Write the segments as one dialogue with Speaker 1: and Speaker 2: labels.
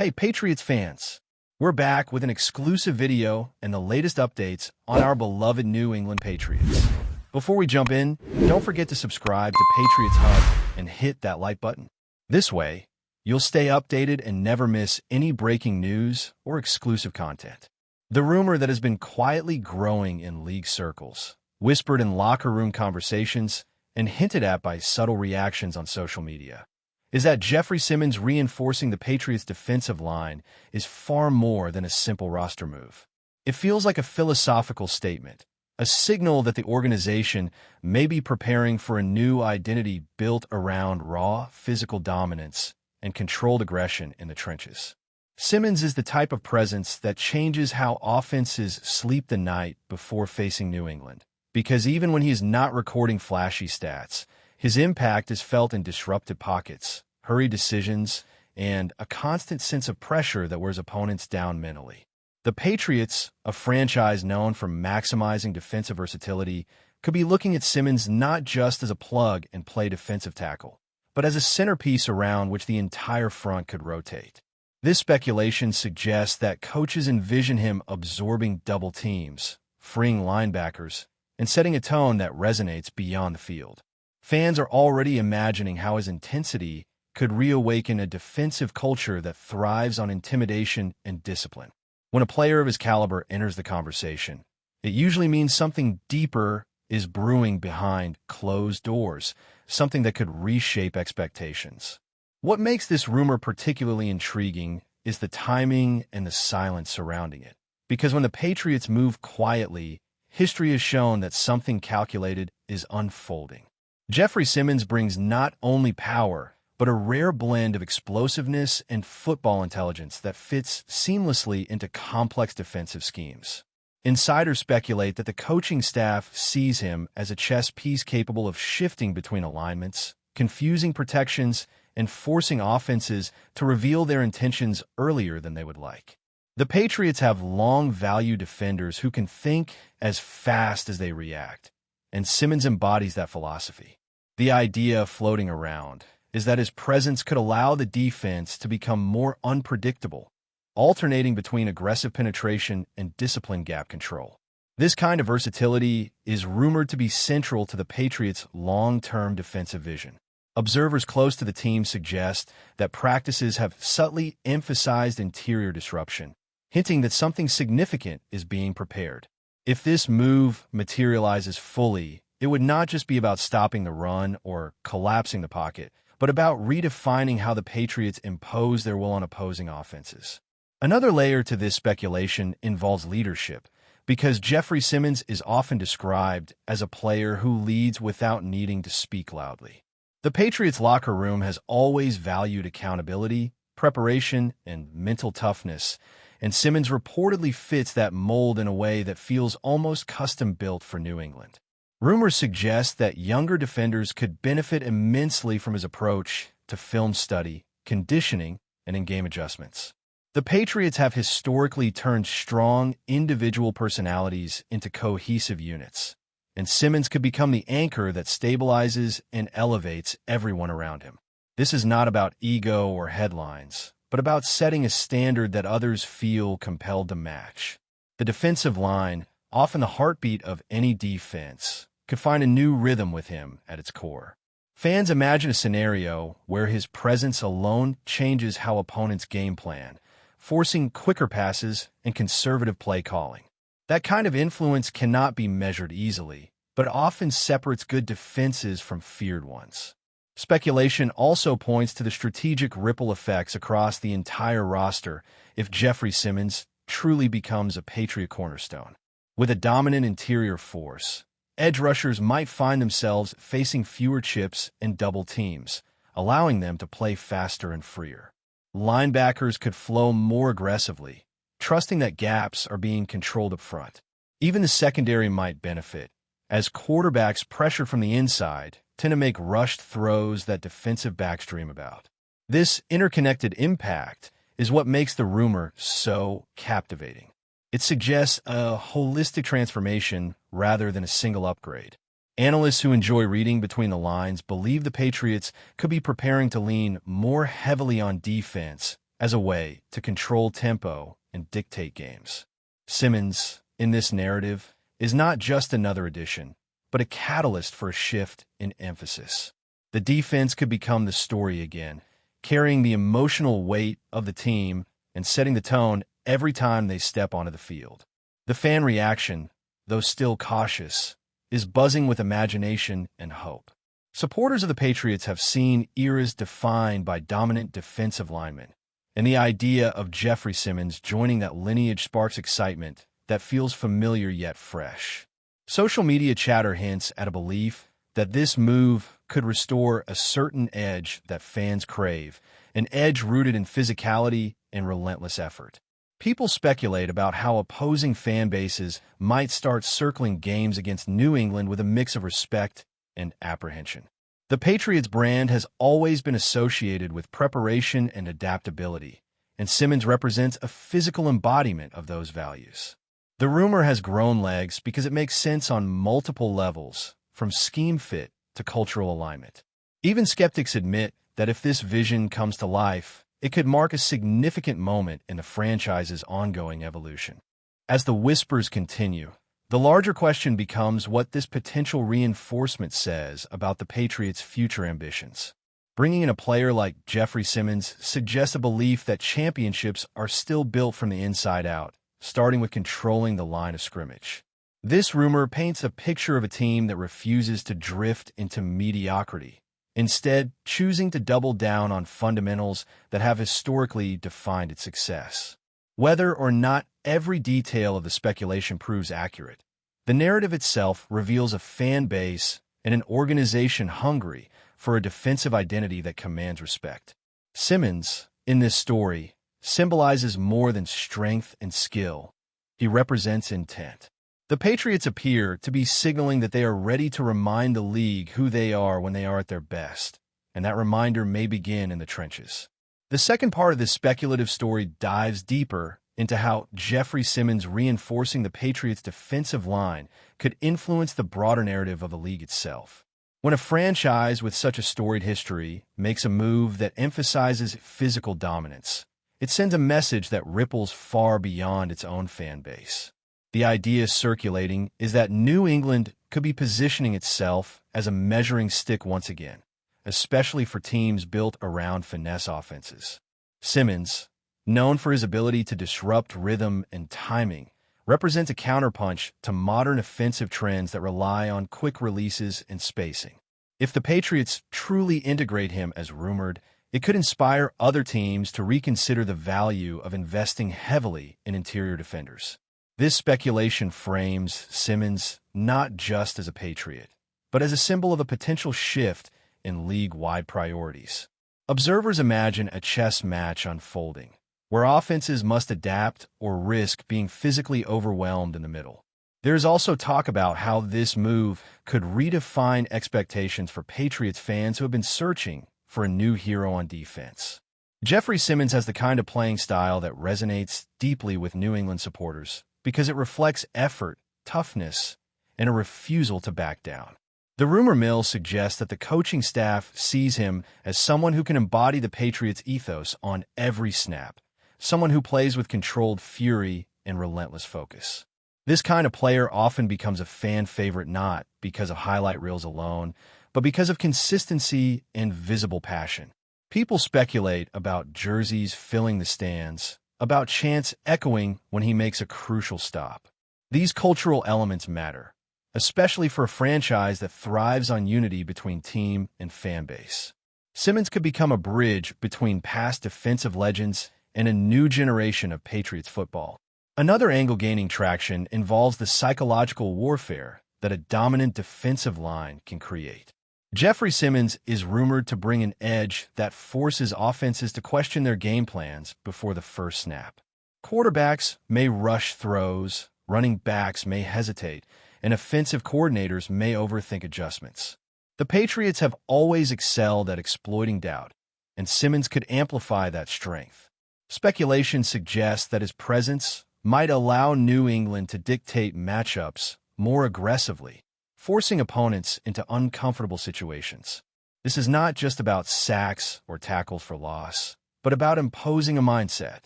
Speaker 1: Hey, Patriots fans! We're back with an exclusive video and the latest updates on our beloved New England Patriots. Before we jump in, don't forget to subscribe to Patriots Hub and hit that like button. This way, you'll stay updated and never miss any breaking news or exclusive content. The rumor that has been quietly growing in league circles, whispered in locker room conversations, and hinted at by subtle reactions on social media, is that Jeffery Simmons reinforcing the Patriots' defensive line is far more than a simple roster move. It feels like a philosophical statement, a signal that the organization may be preparing for a new identity built around raw physical dominance and controlled aggression in the trenches. Simmons is the type of presence that changes how offenses sleep the night before facing New England, because even when he is not recording flashy stats, his impact is felt in disrupted pockets, hurried decisions, and a constant sense of pressure that wears opponents down mentally. The Patriots, a franchise known for maximizing defensive versatility, could be looking at Simmons not just as a plug-and-play defensive tackle, but as a centerpiece around which the entire front could rotate. This speculation suggests that coaches envision him absorbing double teams, freeing linebackers, and setting a tone that resonates beyond the field. Fans are already imagining how his intensity could reawaken a defensive culture that thrives on intimidation and discipline. When a player of his caliber enters the conversation, it usually means something deeper is brewing behind closed doors, something that could reshape expectations. What makes this rumor particularly intriguing is the timing and the silence surrounding it. Because when the Patriots move quietly, history has shown that something calculated is unfolding. Jeffery Simmons brings not only power, but a rare blend of explosiveness and football intelligence that fits seamlessly into complex defensive schemes. Insiders speculate that the coaching staff sees him as a chess piece capable of shifting between alignments, confusing protections, and forcing offenses to reveal their intentions earlier than they would like. The Patriots have long valued defenders who can think as fast as they react, and Simmons embodies that philosophy. The idea floating around is that his presence could allow the defense to become more unpredictable, alternating between aggressive penetration and disciplined gap control. This kind of versatility is rumored to be central to the Patriots' long-term defensive vision. Observers close to the team suggest that practices have subtly emphasized interior disruption, hinting that something significant is being prepared. If this move materializes fully, it would not just be about stopping the run or collapsing the pocket, but about redefining how the Patriots impose their will on opposing offenses. Another layer to this speculation involves leadership, because Jeffery Simmons is often described as a player who leads without needing to speak loudly. The Patriots locker room has always valued accountability, preparation, and mental toughness, and Simmons reportedly fits that mold in a way that feels almost custom-built for New England. Rumors suggest that younger defenders could benefit immensely from his approach to film study, conditioning, and in-game adjustments. The Patriots have historically turned strong individual personalities into cohesive units, and Simmons could become the anchor that stabilizes and elevates everyone around him. This is not about ego or headlines, but about setting a standard that others feel compelled to match. The defensive line, often the heartbeat of any defense, could find a new rhythm with him at its core. Fans imagine a scenario where his presence alone changes how opponents game plan, forcing quicker passes and conservative play calling. That kind of influence cannot be measured easily, but often separates good defenses from feared ones. Speculation also points to the strategic ripple effects across the entire roster if Jeffery Simmons truly becomes a Patriot cornerstone. With a dominant interior force, edge rushers might find themselves facing fewer chips and double teams, allowing them to play faster and freer. Linebackers could flow more aggressively, trusting that gaps are being controlled up front. Even the secondary might benefit, as quarterbacks pressured from the inside tend to make rushed throws that defensive backs dream about. This interconnected impact is what makes the rumor so captivating. It suggests a holistic transformation rather than a single upgrade. Analysts who enjoy reading between the lines believe the Patriots could be preparing to lean more heavily on defense as a way to control tempo and dictate games. Simmons, in this narrative, is not just another addition, but a catalyst for a shift in emphasis. The defense could become the story again, carrying the emotional weight of the team and setting the tone every time they step onto the field. The fan reaction, though still cautious, is buzzing with imagination and hope. Supporters of the Patriots have seen eras defined by dominant defensive linemen, and the idea of Jeffery Simmons joining that lineage sparks excitement that feels familiar yet fresh. Social media chatter hints at a belief that this move could restore a certain edge that fans crave, an edge rooted in physicality and relentless effort. People speculate about how opposing fan bases might start circling games against New England with a mix of respect and apprehension. The Patriots brand has always been associated with preparation and adaptability, and Simmons represents a physical embodiment of those values. The rumor has grown legs because it makes sense on multiple levels, from scheme fit to cultural alignment. Even skeptics admit that if this vision comes to life, it could mark a significant moment in the franchise's ongoing evolution. As the whispers continue, the larger question becomes what this potential reinforcement says about the Patriots' future ambitions. Bringing in a player like Jeffery Simmons suggests a belief that championships are still built from the inside out, starting with controlling the line of scrimmage. This rumor paints a picture of a team that refuses to drift into mediocrity, instead choosing to double down on fundamentals that have historically defined its success. Whether or not every detail of the speculation proves accurate, the narrative itself reveals a fan base and an organization hungry for a defensive identity that commands respect. Simmons, in this story, symbolizes more than strength and skill. He represents intent. The Patriots appear to be signaling that they are ready to remind the league who they are when they are at their best, and that reminder may begin in the trenches. The second part of this speculative story dives deeper into how Jeffery Simmons reinforcing the Patriots' defensive line could influence the broader narrative of the league itself. When a franchise with such a storied history makes a move that emphasizes physical dominance, it sends a message that ripples far beyond its own fan base. The idea circulating is that New England could be positioning itself as a measuring stick once again, especially for teams built around finesse offenses. Simmons, known for his ability to disrupt rhythm and timing, represents a counterpunch to modern offensive trends that rely on quick releases and spacing. If the Patriots truly integrate him as rumored, it could inspire other teams to reconsider the value of investing heavily in interior defenders. This speculation frames Simmons not just as a Patriot, but as a symbol of a potential shift in league-wide priorities. Observers imagine a chess match unfolding, where offenses must adapt or risk being physically overwhelmed in the middle. There is also talk about how this move could redefine expectations for Patriots fans who have been searching for a new hero on defense. Jeffery Simmons has the kind of playing style that resonates deeply with New England supporters because it reflects effort, toughness, and a refusal to back down. The rumor mill suggests that the coaching staff sees him as someone who can embody the Patriots' ethos on every snap, someone who plays with controlled fury and relentless focus. This kind of player often becomes a fan favorite not because of highlight reels alone, but because of consistency and visible passion. People speculate about jerseys filling the stands, about chants echoing when he makes a crucial stop. These cultural elements matter, especially for a franchise that thrives on unity between team and fan base. Simmons could become a bridge between past defensive legends and a new generation of Patriots football. Another angle gaining traction involves the psychological warfare that a dominant defensive line can create. Jeffery Simmons is rumored to bring an edge that forces offenses to question their game plans before the first snap. Quarterbacks may rush throws, running backs may hesitate, and offensive coordinators may overthink adjustments. The Patriots have always excelled at exploiting doubt, and Simmons could amplify that strength. Speculation suggests that his presence might allow New England to dictate matchups more aggressively, forcing opponents into uncomfortable situations. This is not just about sacks or tackles for loss. but about imposing a mindset.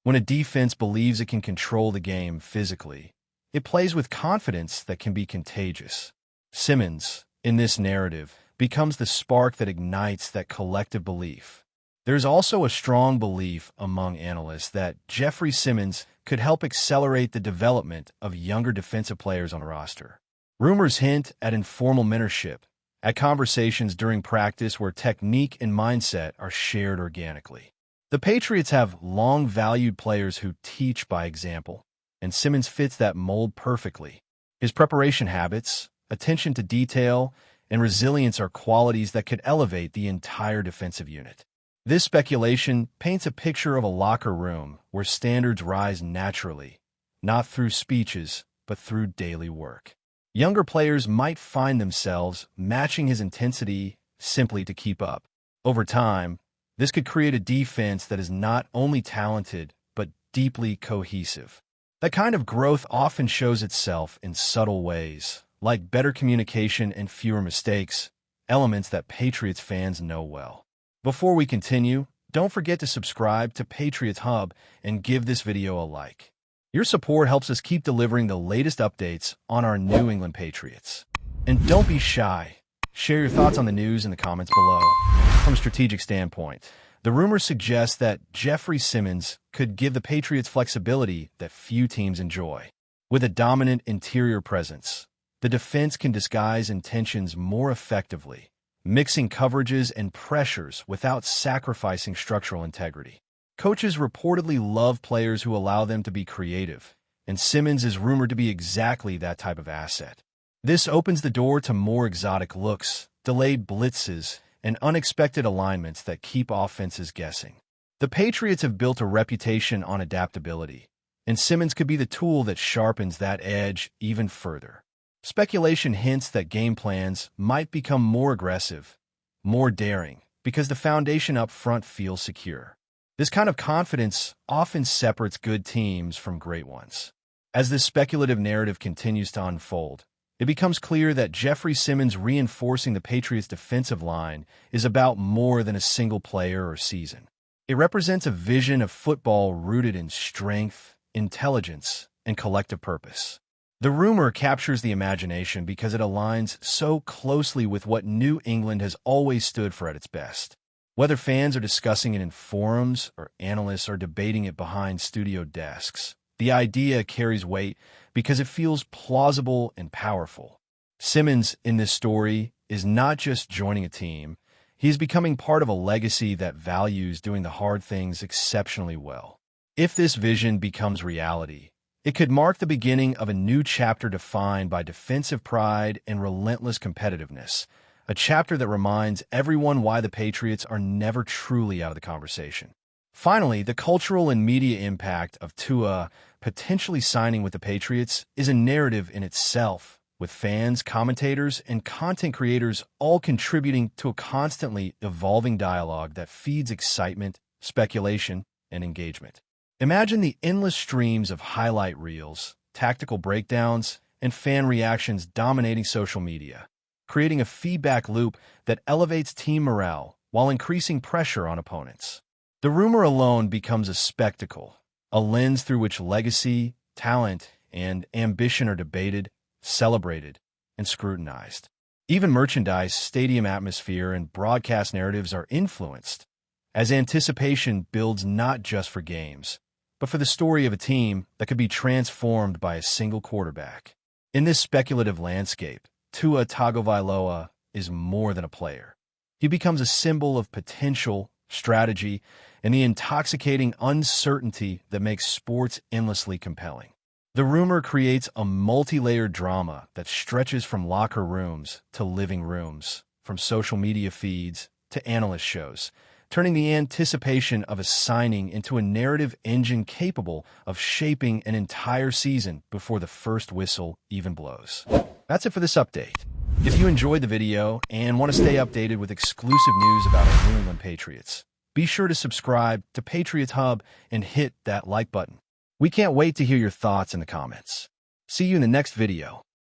Speaker 1: When a defense believes it can control the game physically, it plays with confidence that can be contagious. Simmons, in this narrative, becomes the spark that ignites that collective belief. There's also a strong belief among analysts that Jeffery Simmons could help accelerate the development of younger defensive players on a roster. Rumors hint at informal mentorship, at conversations during practice where technique and mindset are shared organically. The Patriots have long valued players who teach by example, and Simmons fits that mold perfectly. His preparation habits, attention to detail, and resilience are qualities that could elevate the entire defensive unit. This speculation paints a picture of a locker room where standards rise naturally, not through speeches, but through daily work. Younger players might find themselves matching his intensity simply to keep up. Over time, this could create a defense that is not only talented, but deeply cohesive. That kind of growth often shows itself in subtle ways, like better communication and fewer mistakes, elements that Patriots fans know well. Before we continue, don't forget to subscribe to Patriots Hub and give this video a like. Your support helps us keep delivering the latest updates on our New England Patriots. And don't be shy. Share your thoughts on the news in the comments below. From a strategic standpoint, the rumors suggest that Jeffery Simmons could give the Patriots flexibility that few teams enjoy. With a dominant interior presence, the defense can disguise intentions more effectively, mixing coverages and pressures without sacrificing structural integrity. Coaches reportedly love players who allow them to be creative, and Simmons is rumored to be exactly that type of asset. This opens the door to more exotic looks, delayed blitzes, and unexpected alignments that keep offenses guessing. The Patriots have built a reputation on adaptability, and Simmons could be the tool that sharpens that edge even further. Speculation hints that game plans might become more aggressive, more daring, because the foundation up front feels secure. This kind of confidence often separates good teams from great ones. As this speculative narrative continues to unfold, it becomes clear that Jeffery Simmons reinforcing the Patriots' defensive line is about more than a single player or season. It represents a vision of football rooted in strength, intelligence, and collective purpose. The rumor captures the imagination because it aligns so closely with what New England has always stood for at its best. Whether fans are discussing it in forums or analysts are debating it behind studio desks, the idea carries weight because it feels plausible and powerful. Simmons, in this story, is not just joining a team, he is becoming part of a legacy that values doing the hard things exceptionally well. If this vision becomes reality, it could mark the beginning of a new chapter defined by defensive pride and relentless competitiveness, a chapter that reminds everyone why the Patriots are never truly out of the conversation. Finally, the cultural and media impact of Tua potentially signing with the Patriots is a narrative in itself, with fans, commentators, and content creators all contributing to a constantly evolving dialogue that feeds excitement, speculation, and engagement. Imagine the endless streams of highlight reels, tactical breakdowns, and fan reactions dominating social media, creating a feedback loop that elevates team morale while increasing pressure on opponents. The rumor alone becomes a spectacle, a lens through which legacy, talent, and ambition are debated, celebrated, and scrutinized. Even merchandise, stadium atmosphere, and broadcast narratives are influenced, as anticipation builds not just for games, but for the story of a team that could be transformed by a single quarterback. In this speculative landscape, Tua Tagovailoa is more than a player. He becomes a symbol of potential, strategy, and the intoxicating uncertainty that makes sports endlessly compelling. The rumor creates a multi-layered drama that stretches from locker rooms to living rooms, from social media feeds to analyst shows, turning the anticipation of a signing into a narrative engine capable of shaping an entire season before the first whistle even blows. That's it for this update. If you enjoyed the video and want to stay updated with exclusive news about our New England Patriots, be sure to subscribe to Patriots Hub and hit that like button. We can't wait to hear your thoughts in the comments. See you in the next video.